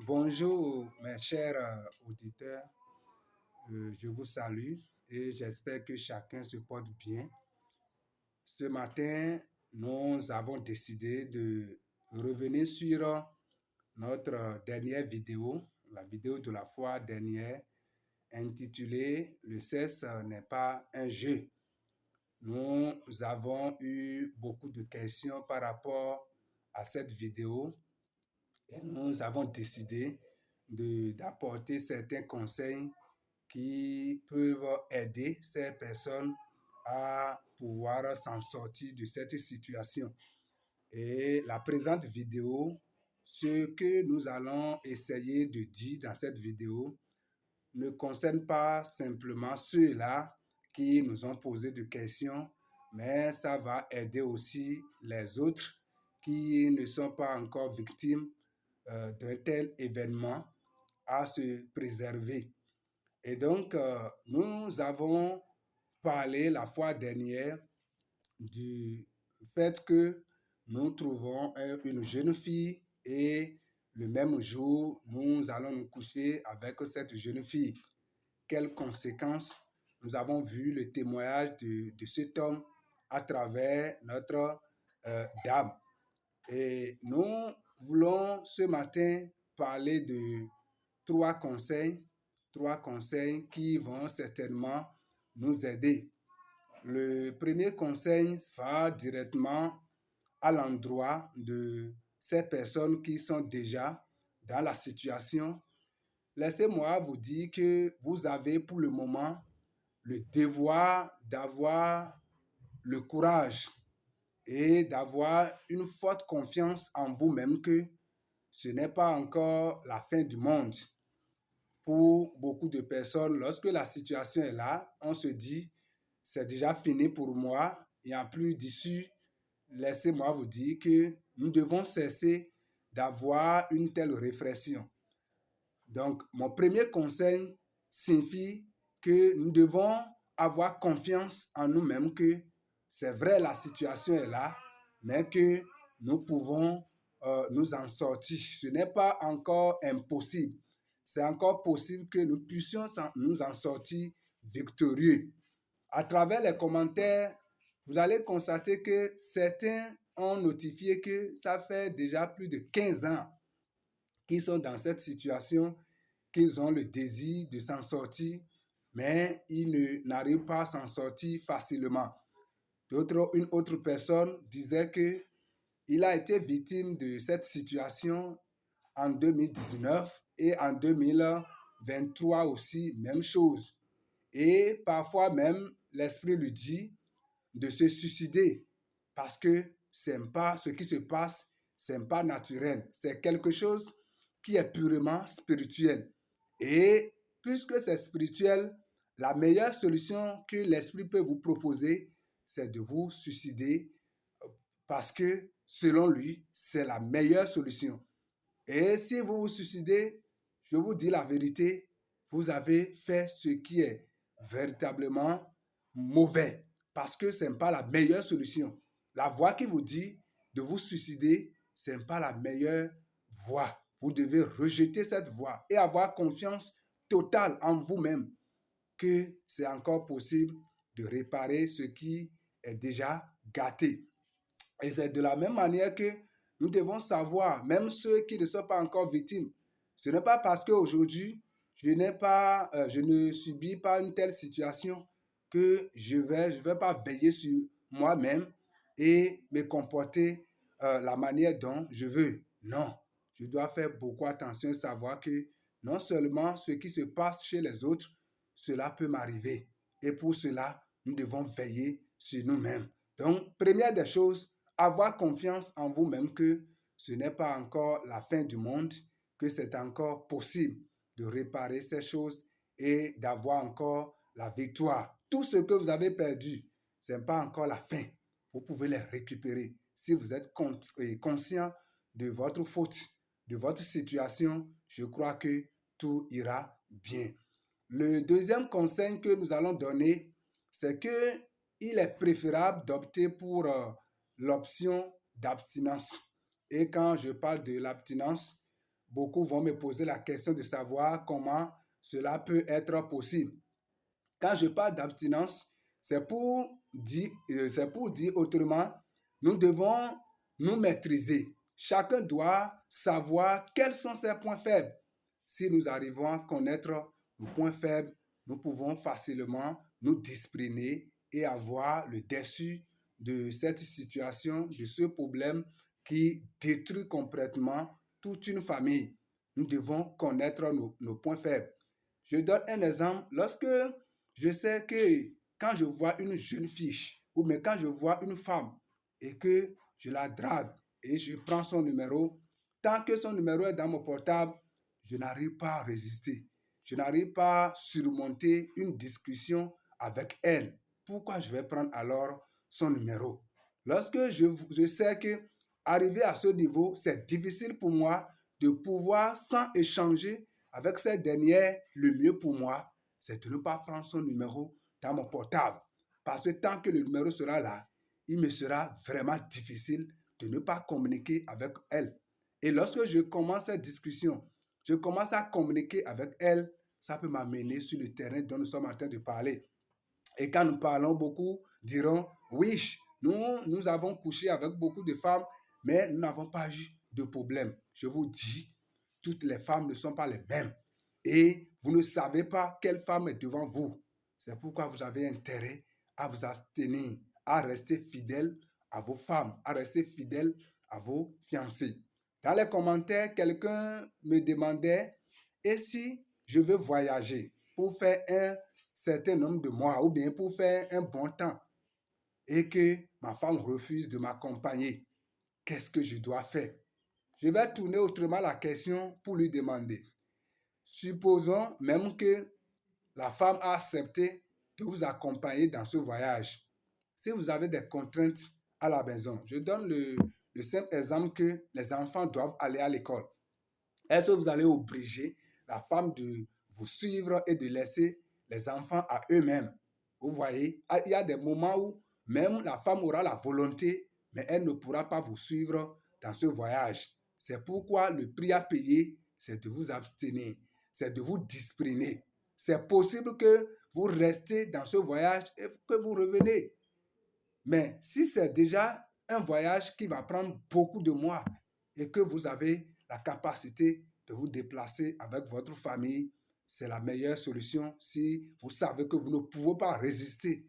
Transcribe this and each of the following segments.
Bonjour mes chers auditeurs. Je vous salue et j'espère que chacun se porte bien. Ce matin, nous avons décidé de revenir sur notre dernière vidéo, la vidéo de la fois dernière, intitulée « Le sexe n'est pas un jeu ». Nous avons eu beaucoup de questions par rapport à cette vidéo et nous avons décidé d'apporter certains conseils qui peuvent aider ces personnes à pouvoir s'en sortir de cette situation. Et la présente vidéo, ce que nous allons essayer de dire dans cette vidéo ne concerne pas simplement ceux-là qui nous ont posé des questions, mais ça va aider aussi les autres qui ne sont pas encore victimes d'un tel événement à se préserver. Et donc, nous avons parlé la fois dernière du fait que nous trouvons une jeune fille et le même jour, nous allons nous coucher avec cette jeune fille. Quelles conséquences? Nous avons vu le témoignage de cet homme à travers notre dame. Et nous voulons ce matin parler de trois conseils qui vont certainement nous aider. Le premier conseil va directement à l'endroit de ces personnes qui sont déjà dans la situation. Laissez-moi vous dire que vous avez pour le moment le devoir d'avoir le courage et d'avoir une forte confiance en vous-même que ce n'est pas encore la fin du monde. Pour beaucoup de personnes, lorsque la situation est là, on se dit, c'est déjà fini pour moi, il n'y a plus d'issue. Laissez-moi vous dire que nous devons cesser d'avoir une telle réflexion. Donc, mon premier conseil signifie que nous devons avoir confiance en nous-mêmes que c'est vrai, la situation est là, mais que nous pouvons nous en sortir. Ce n'est pas encore impossible. C'est encore possible que nous puissions nous en sortir victorieux. À travers les commentaires, vous allez constater que certains ont notifié que ça fait déjà plus de 15 ans qu'ils sont dans cette situation, qu'ils ont le désir de s'en sortir, mais ils n'arrivent pas à s'en sortir facilement. Une autre personne disait qu'il a été victime de cette situation en 2019 et en 2023 aussi, même chose. Et parfois même, l'esprit lui dit de se suicider parce que c'est pas ce qui se passe, c'est pas naturel. C'est quelque chose qui est purement spirituel. Et puisque c'est spirituel, la meilleure solution que l'esprit peut vous proposer, c'est de vous suicider parce que selon lui, c'est la meilleure solution. Et si vous vous suicidez, je vous dis la vérité, vous avez fait ce qui est véritablement mauvais parce que ce n'est pas la meilleure solution. La voie qui vous dit de vous suicider, ce n'est pas la meilleure voie. Vous devez rejeter cette voie et avoir confiance totale en vous-même que c'est encore possible de réparer ce qui est déjà gâté. Et c'est de la même manière que nous devons savoir, même ceux qui ne sont pas encore victimes, ce n'est pas parce qu'aujourd'hui, je ne subis pas une telle situation que je vais pas veiller sur moi-même et me comporter la manière dont je veux. Non, je dois faire beaucoup attention et savoir que non seulement ce qui se passe chez les autres, cela peut m'arriver. Et pour cela, nous devons veiller sur nous-mêmes. Donc, première des choses, avoir confiance en vous-même que ce n'est pas encore la fin du monde, que c'est encore possible de réparer ces choses et d'avoir encore la victoire. Tout ce que vous avez perdu, ce n'est pas encore la fin. Vous pouvez les récupérer. Si vous êtes conscient de votre faute, de votre situation, je crois que tout ira bien. Le deuxième conseil que nous allons donner, c'est que il est préférable d'opter pour l'option d'abstinence. Et quand je parle de l'abstinence, beaucoup vont me poser la question de savoir comment cela peut être possible. Quand je parle d'abstinence, c'est pour dire autrement, nous devons nous maîtriser. Chacun doit savoir quels sont ses points faibles. Si nous arrivons à connaître nos points faibles, nous pouvons facilement nous discipliner et avoir le dessus de cette situation, de ce problème qui détruit complètement toute une famille. Nous devons connaître nos points faibles. Je donne un exemple. Lorsque je sais que quand je vois une jeune fille ou bien quand je vois une femme et que je la drague et je prends son numéro, tant que son numéro est dans mon portable, je n'arrive pas à résister. Je n'arrive pas à surmonter une discussion avec elle. Pourquoi je vais prendre alors son numéro? Lorsque je sais que arriver à ce niveau, c'est difficile pour moi de pouvoir, sans échanger avec cette dernière, le mieux pour moi, c'est de ne pas prendre son numéro dans mon portable. Parce que tant que le numéro sera là, il me sera vraiment difficile de ne pas communiquer avec elle. Et lorsque je commence cette discussion, je commence à communiquer avec elle, ça peut m'amener sur le terrain dont nous sommes en train de parler. Et quand nous parlons, beaucoup diront, oui, nous avons couché avec beaucoup de femmes, mais nous n'avons pas eu de problème. Je vous dis, toutes les femmes ne sont pas les mêmes. Et vous ne savez pas quelle femme est devant vous. C'est pourquoi vous avez intérêt à vous abstenir, à rester fidèle à vos femmes, à rester fidèle à vos fiancés. Dans les commentaires, quelqu'un me demandait, et si je veux voyager pour faire un certain nombre de mois ou bien pour faire un bon temps et que ma femme refuse de m'accompagner, qu'est-ce que je dois faire? Je vais tourner autrement la question pour lui demander. Supposons même que la femme a accepté de vous accompagner dans ce voyage. Si vous avez des contraintes à la maison, je donne le simple exemple que les enfants doivent aller à l'école. Est-ce que vous allez obliger la femme de vous suivre et de laisser les enfants à eux-mêmes? Vous voyez, il y a des moments où même la femme aura la volonté, mais elle ne pourra pas vous suivre dans ce voyage. C'est pourquoi le prix à payer, c'est de vous abstenir, c'est de vous discipliner. C'est possible que vous restez dans ce voyage et que vous revenez. Mais si c'est déjà un voyage qui va prendre beaucoup de mois et que vous avez la capacité de vous déplacer avec votre famille, c'est la meilleure solution si vous savez que vous ne pouvez pas résister.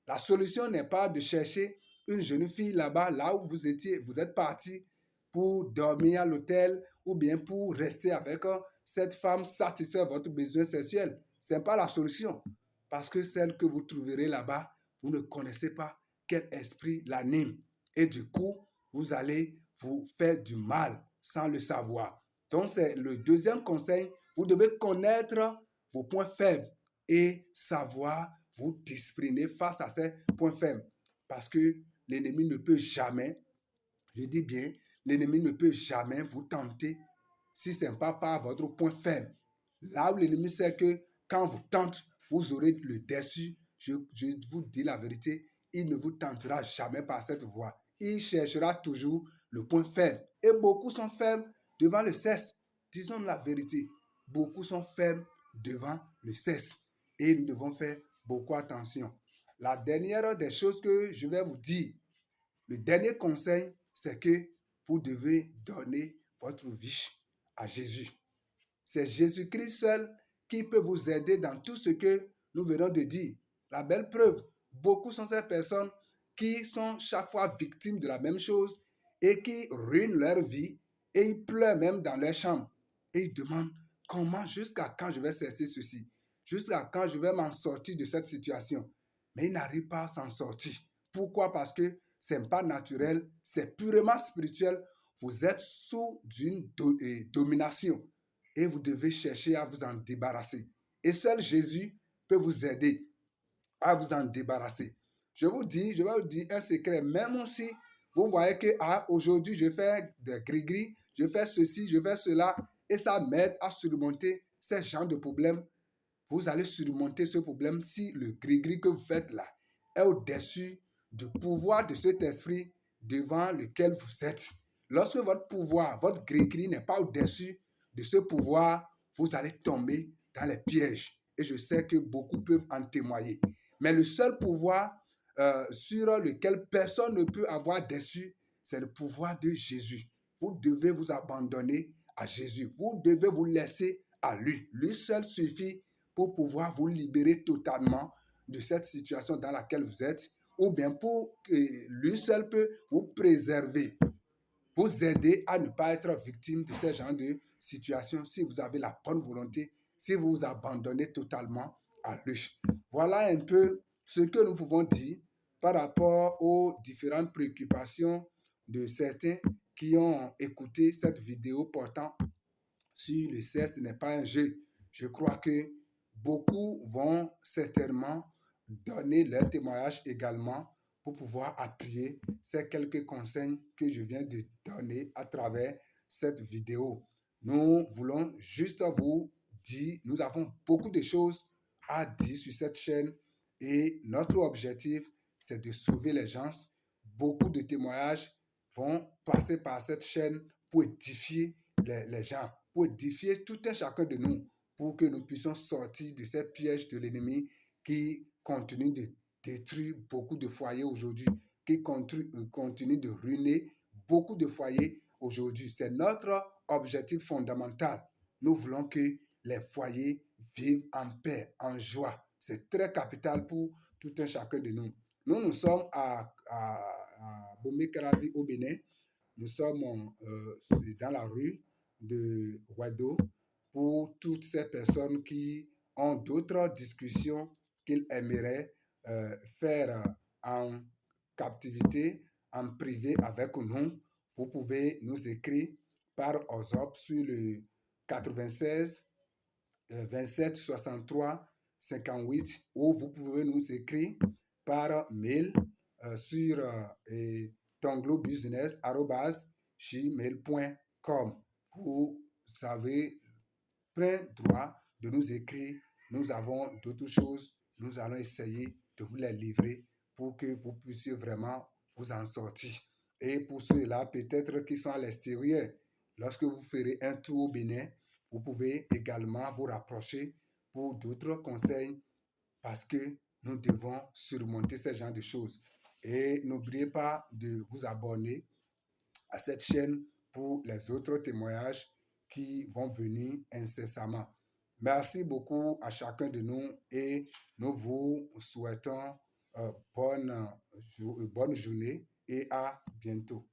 La solution n'est pas de chercher une jeune fille là-bas, là où vous êtes parti pour dormir à l'hôtel ou bien pour rester avec cette femme, satisfaire votre besoin sexuel. Ce n'est pas la solution. Parce que celle que vous trouverez là-bas, vous ne connaissez pas quel esprit l'anime. Et du coup, vous allez vous faire du mal sans le savoir. Donc, c'est le deuxième conseil. Vous devez connaître vos points faibles et savoir vous discipliner face à ces points faibles. Parce que l'ennemi ne peut jamais, je dis bien, l'ennemi ne peut jamais vous tenter si ce n'est pas par votre point faible. Là où l'ennemi sait que quand vous tente, vous aurez le dessus, je vous dis la vérité, il ne vous tentera jamais par cette voie. Il cherchera toujours le point faible. Et beaucoup sont faibles devant le sexe. Disons la vérité. Beaucoup sont faibles devant le sexe. Et nous devons faire beaucoup attention. La dernière des choses que je vais vous dire, le dernier conseil, c'est que vous devez donner votre vie à Jésus. C'est Jésus-Christ seul qui peut vous aider dans tout ce que nous venons de dire. La belle preuve, beaucoup sont ces personnes qui sont chaque fois victimes de la même chose et qui ruinent leur vie et ils pleurent même dans leur chambre. Et ils demandent comment, jusqu'à quand je vais cesser ceci? Jusqu'à quand je vais m'en sortir de cette situation? Mais ils n'arrivent pas à s'en sortir. Pourquoi? Parce que ce n'est pas naturel, c'est purement spirituel. Vous êtes sous une domination et vous devez chercher à vous en débarrasser. Et seul Jésus peut vous aider à vous en débarrasser. Je vais vous dire un secret. Même si vous voyez que aujourd'hui je fais des gris-gris, je fais ceci, je fais cela, et ça m'aide à surmonter ce genre de problème, vous allez surmonter ce problème si le gris-gris que vous faites là est au-dessus du pouvoir de cet esprit devant lequel vous êtes. Lorsque votre pouvoir, votre gris-gris n'est pas au-dessus de ce pouvoir, vous allez tomber dans les pièges. Et je sais que beaucoup peuvent en témoigner. Mais le seul pouvoir sur lequel personne ne peut avoir dessus, c'est le pouvoir de Jésus. Vous devez vous abandonner à Jésus. Vous devez vous laisser à lui. Lui seul suffit pour pouvoir vous libérer totalement de cette situation dans laquelle vous êtes, ou bien pour lui seul peut vous préserver, vous aider à ne pas être victime de ce genre de situation si vous avez la bonne volonté, si vous vous abandonnez totalement à lui. Voilà un peu ce que nous pouvons dire par rapport aux différentes préoccupations de certains qui ont écouté cette vidéo portant sur le sexe n'est pas un jeu. Je crois que beaucoup vont certainement donner leur témoignage également pour pouvoir appuyer ces quelques conseils que je viens de donner à travers cette vidéo. Nous voulons juste vous dire, nous avons beaucoup de choses à dire sur cette chaîne et notre objectif, c'est de sauver les gens. Beaucoup de témoignages vont passer par cette chaîne pour édifier les gens, pour édifier tout un chacun de nous, pour que nous puissions sortir de ces pièges de l'ennemi qui continue de détruire beaucoup de foyers aujourd'hui, qui continue de ruiner beaucoup de foyers aujourd'hui. C'est notre objectif fondamental. Nous voulons que les foyers vivent en paix, en joie. C'est très capital pour tout un chacun de nous. Nous sommes à Bomé-Karavi au Bénin. Nous sommes dans la rue de Wado pour toutes ces personnes qui ont d'autres discussions qu'ils aimeraient faire en captivité, en privé avec nous. Vous pouvez nous écrire par WhatsApp sur le 96 27 63 58 ou vous pouvez nous écrire par mail sur tonglobusiness@gmail.com. Vous avez plein droit de nous écrire. Nous avons d'autres choses. Nous allons essayer de vous les livrer pour que vous puissiez vraiment vous en sortir. Et pour ceux-là, peut-être qui sont à l'extérieur, lorsque vous ferez un tour au Bénin, vous pouvez également vous rapprocher pour d'autres conseils parce que nous devons surmonter ce genre de choses. Et n'oubliez pas de vous abonner à cette chaîne pour les autres témoignages qui vont venir incessamment. Merci beaucoup à chacun de nous et nous vous souhaitons bonne journée et à bientôt.